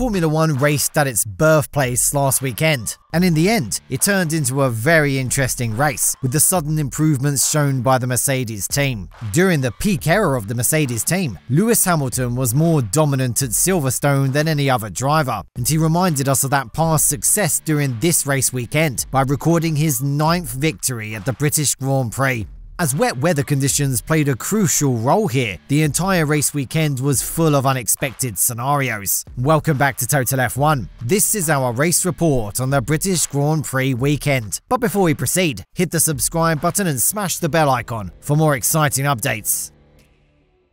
Formula One raced at its birthplace last weekend, and in the end, it turned into a very interesting race, with the sudden improvements shown by the Mercedes team. During the peak era of the Mercedes team, Lewis Hamilton was more dominant at Silverstone than any other driver, and he reminded us of that past success during this race weekend by recording his 9th victory at the British Grand Prix. As wet weather conditions played a crucial role here, the entire race weekend was full of unexpected scenarios. Welcome back to Total F1. This is our race report on the British Grand Prix weekend. But before we proceed, hit the subscribe button and smash the bell icon for more exciting updates.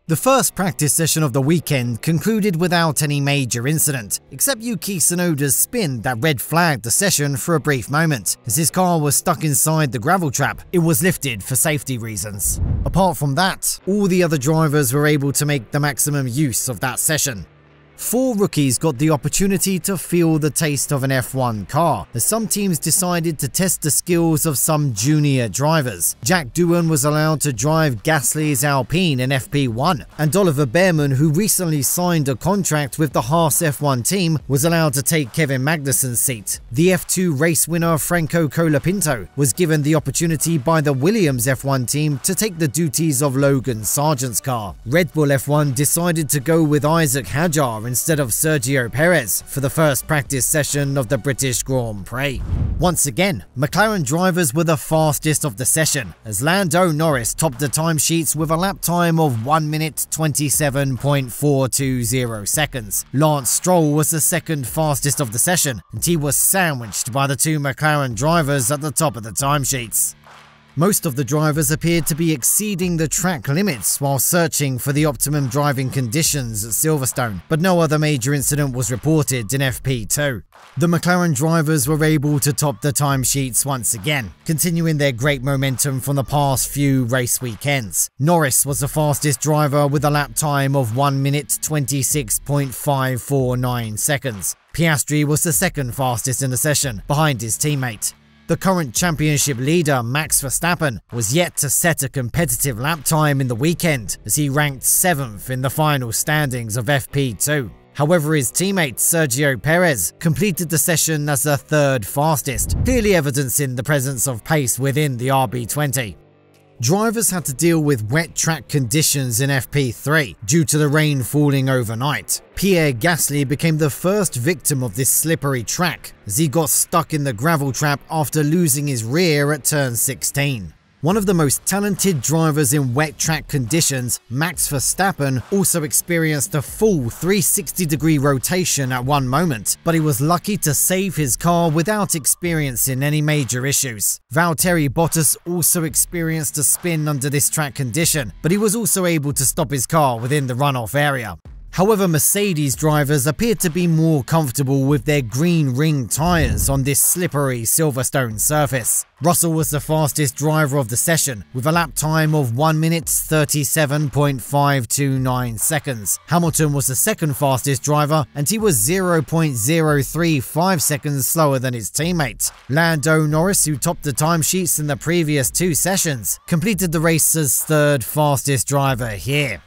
The first practice session of the weekend concluded without any major incident, except Yuki Tsunoda's spin that red flagged the session for a brief moment. As his car was stuck inside the gravel trap, it was lifted for safety reasons. Apart from that, all the other drivers were able to make the maximum use of that session. 4 rookies got the opportunity to feel the taste of an F1 car, as some teams decided to test the skills of some junior drivers. Jack Doohan was allowed to drive Gasly's Alpine in FP1, and Oliver Bearman, who recently signed a contract with the Haas F1 team, was allowed to take Kevin Magnussen's seat. The F2 race winner Franco Colapinto was given the opportunity by the Williams F1 team to take the duties of Logan Sargent's car. Red Bull F1 decided to go with Isaac Hadjar instead of Sergio Perez for the first practice session of the British Grand Prix. Once again, McLaren drivers were the fastest of the session, as Lando Norris topped the timesheets with a lap time of 1 minute 27.420 seconds. Lance Stroll was the second fastest of the session, and he was sandwiched by the 2 McLaren drivers at the top of the timesheets. Most of the drivers appeared to be exceeding the track limits while searching for the optimum driving conditions at Silverstone, but no other major incident was reported in FP2. The McLaren drivers were able to top the timesheets once again, continuing their great momentum from the past few race weekends. Norris was the fastest driver with a lap time of 1 minute 26.549 seconds. Piastri was the second fastest in the session, behind his teammate. The current championship leader, Max Verstappen, was yet to set a competitive lap time in the weekend, as he ranked 7th in the final standings of FP2. However, his teammate Sergio Perez completed the session as the 3rd fastest, clearly evidencing the presence of pace within the RB20. Drivers had to deal with wet track conditions in FP3 due to the rain falling overnight. Pierre Gasly became the first victim of this slippery track, as he got stuck in the gravel trap after losing his rear at turn 16. One of the most talented drivers in wet track conditions, Max Verstappen, also experienced a full 360-degree rotation at one moment, but he was lucky to save his car without experiencing any major issues. Valtteri Bottas also experienced a spin under this track condition, but he was also able to stop his car within the runoff area. However, Mercedes drivers appeared to be more comfortable with their green ring tyres on this slippery Silverstone surface. Russell was the fastest driver of the session, with a lap time of 1 minute 37.529 seconds. Hamilton was the second fastest driver, and he was 0.035 seconds slower than his teammate. Lando Norris, who topped the timesheets in the previous 2 sessions, completed the race as 3rd fastest driver here.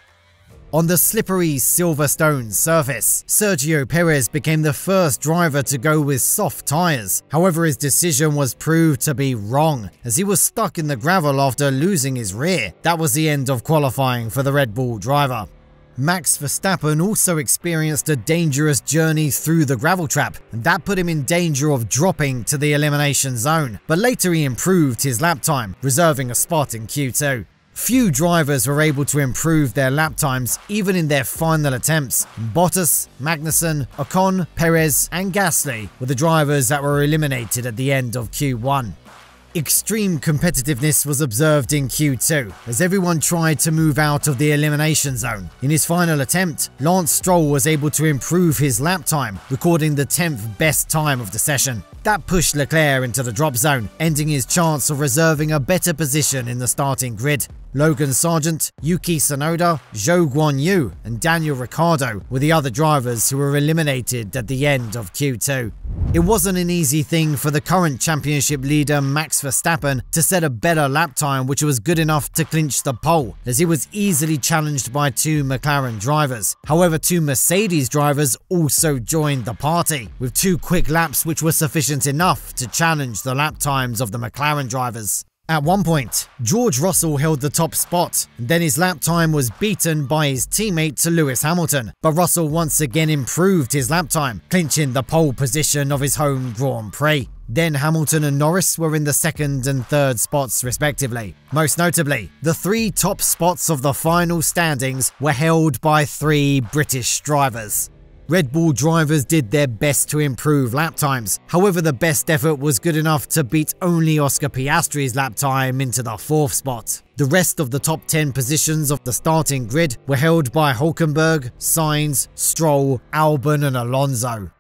On the slippery Silverstone surface, Sergio Perez became the first driver to go with soft tyres. However, his decision was proved to be wrong, as he was stuck in the gravel after losing his rear. That was the end of qualifying for the Red Bull driver. Max Verstappen also experienced a dangerous journey through the gravel trap, and that put him in danger of dropping to the elimination zone, but later he improved his lap time, reserving a spot in Q2. Few drivers were able to improve their lap times even in their final attempts. Bottas, Magnussen, Ocon, Perez and Gasly were the drivers that were eliminated at the end of Q1. Extreme competitiveness was observed in Q2, as everyone tried to move out of the elimination zone. In his final attempt, Lance Stroll was able to improve his lap time, recording the 10th best time of the session. That pushed Leclerc into the drop zone, ending his chance of reserving a better position in the starting grid. Logan Sargent, Yuki Tsunoda, Zhou Guanyu and Daniel Ricciardo were the other drivers who were eliminated at the end of Q2. It wasn't an easy thing for the current championship leader Max Max Verstappen to set a better lap time which was good enough to clinch the pole, as he was easily challenged by two McLaren drivers. However, two Mercedes drivers also joined the party, with two quick laps which were sufficient enough to challenge the lap times of the McLaren drivers. At one point, George Russell held the top spot, and then his lap time was beaten by his teammate Lewis Hamilton, but Russell once again improved his lap time, clinching the pole position of his home Grand Prix. Then Hamilton and Norris were in the second and third spots respectively. Most notably, the three top spots of the final standings were held by three British drivers. Red Bull drivers did their best to improve lap times, however the best effort was good enough to beat only Oscar Piastri's lap time into the fourth spot. The rest of the top 10 positions of the starting grid were held by Hülkenberg, Sainz, Stroll, Albon and Alonso.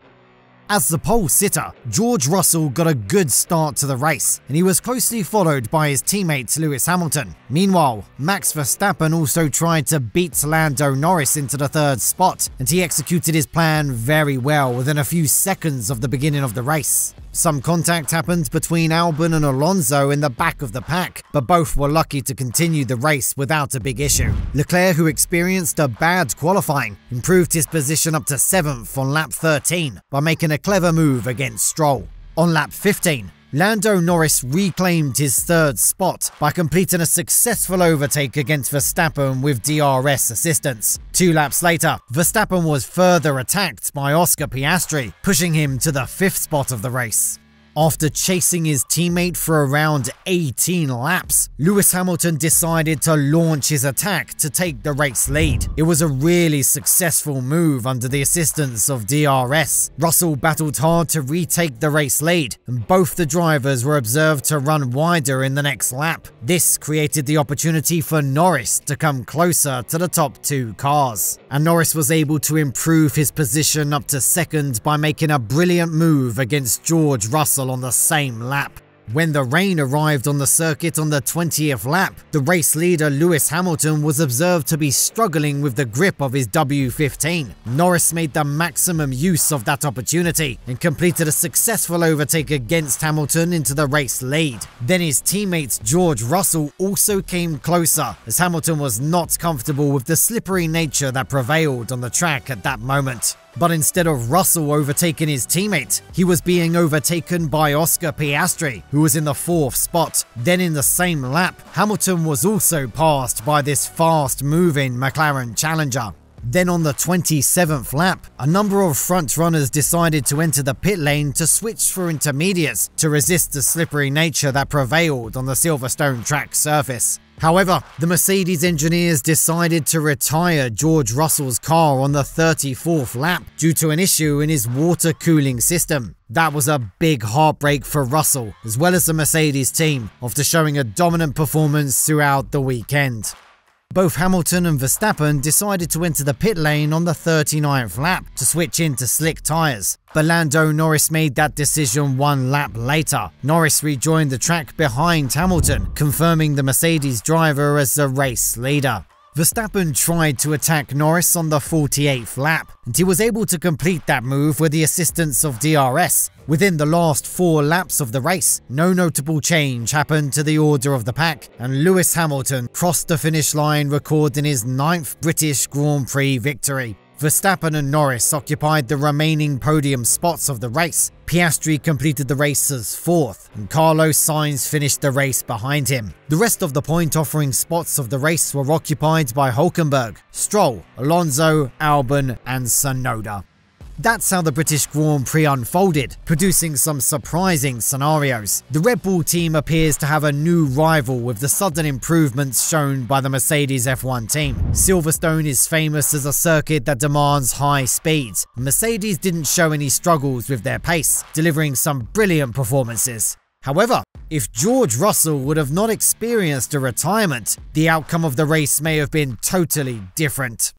As the pole sitter, George Russell got a good start to the race, and he was closely followed by his teammate Lewis Hamilton. Meanwhile, Max Verstappen also tried to beat Lando Norris into the third spot, and he executed his plan very well within a few seconds of the beginning of the race. Some contact happened between Albon and Alonso in the back of the pack, but both were lucky to continue the race without a big issue. Leclerc, who experienced a bad qualifying, improved his position up to 7th on lap 13 by making a clever move against Stroll. On lap 15, Lando Norris reclaimed his third spot by completing a successful overtake against Verstappen with DRS assistance. 2 laps later, Verstappen was further attacked by Oscar Piastri, pushing him to the 5th spot of the race. After chasing his teammate for around 18 laps, Lewis Hamilton decided to launch his attack to take the race lead. It was a really successful move under the assistance of DRS. Russell battled hard to retake the race lead, and both the drivers were observed to run wider in the next lap. This created the opportunity for Norris to come closer to the top 2 cars, and Norris was able to improve his position up to 2nd by making a brilliant move against George Russell on the same lap. When the rain arrived on the circuit on the 20th lap, the race leader Lewis Hamilton was observed to be struggling with the grip of his W15. Norris made the maximum use of that opportunity and completed a successful overtake against Hamilton into the race lead. Then his teammate George Russell also came closer, as Hamilton was not comfortable with the slippery nature that prevailed on the track at that moment. But instead of Russell overtaking his teammate, he was being overtaken by Oscar Piastri, who was in the 4th spot. Then in the same lap, Hamilton was also passed by this fast-moving McLaren Challenger. Then on the 27th lap, a number of front runners decided to enter the pit lane to switch for intermediates to resist the slippery nature that prevailed on the Silverstone track surface. However, the Mercedes engineers decided to retire George Russell's car on the 34th lap due to an issue in his water cooling system. That was a big heartbreak for Russell, as well as the Mercedes team, after showing a dominant performance throughout the weekend. Both Hamilton and Verstappen decided to enter the pit lane on the 39th lap to switch into slick tyres, but Lando Norris made that decision 1 lap later. Norris rejoined the track behind Hamilton, confirming the Mercedes driver as the race leader. Verstappen tried to attack Norris on the 48th lap, and he was able to complete that move with the assistance of DRS. Within the last 4 laps of the race, no notable change happened to the order of the pack, and Lewis Hamilton crossed the finish line, recording his 9th British Grand Prix victory. Verstappen and Norris occupied the remaining podium spots of the race. Piastri completed the race as 4th, and Carlos Sainz finished the race behind him. The rest of the point-offering spots of the race were occupied by Hülkenberg, Stroll, Alonso, Albon and Tsunoda. That's how the British Grand Prix unfolded, producing some surprising scenarios. The Red Bull team appears to have a new rival with the sudden improvements shown by the Mercedes F1 team. Silverstone is famous as a circuit that demands high speeds. Mercedes didn't show any struggles with their pace, delivering some brilliant performances. However, if George Russell would have not experienced a retirement, the outcome of the race may have been totally different.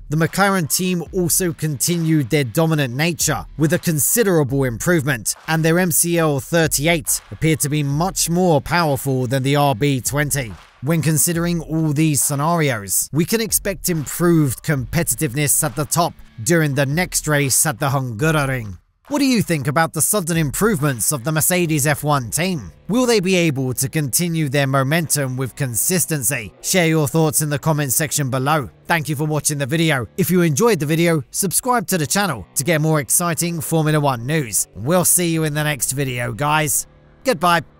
The McLaren team also continued their dominant nature with a considerable improvement, and their MCL38 appeared to be much more powerful than the RB20. When considering all these scenarios, we can expect improved competitiveness at the top during the next race at the Hungaroring. What do you think about the sudden improvements of the Mercedes F1 team? Will they be able to continue their momentum with consistency? Share your thoughts in the comments section below. Thank you for watching the video. If you enjoyed the video, subscribe to the channel to get more exciting Formula 1 news. We'll see you in the next video, guys. Goodbye.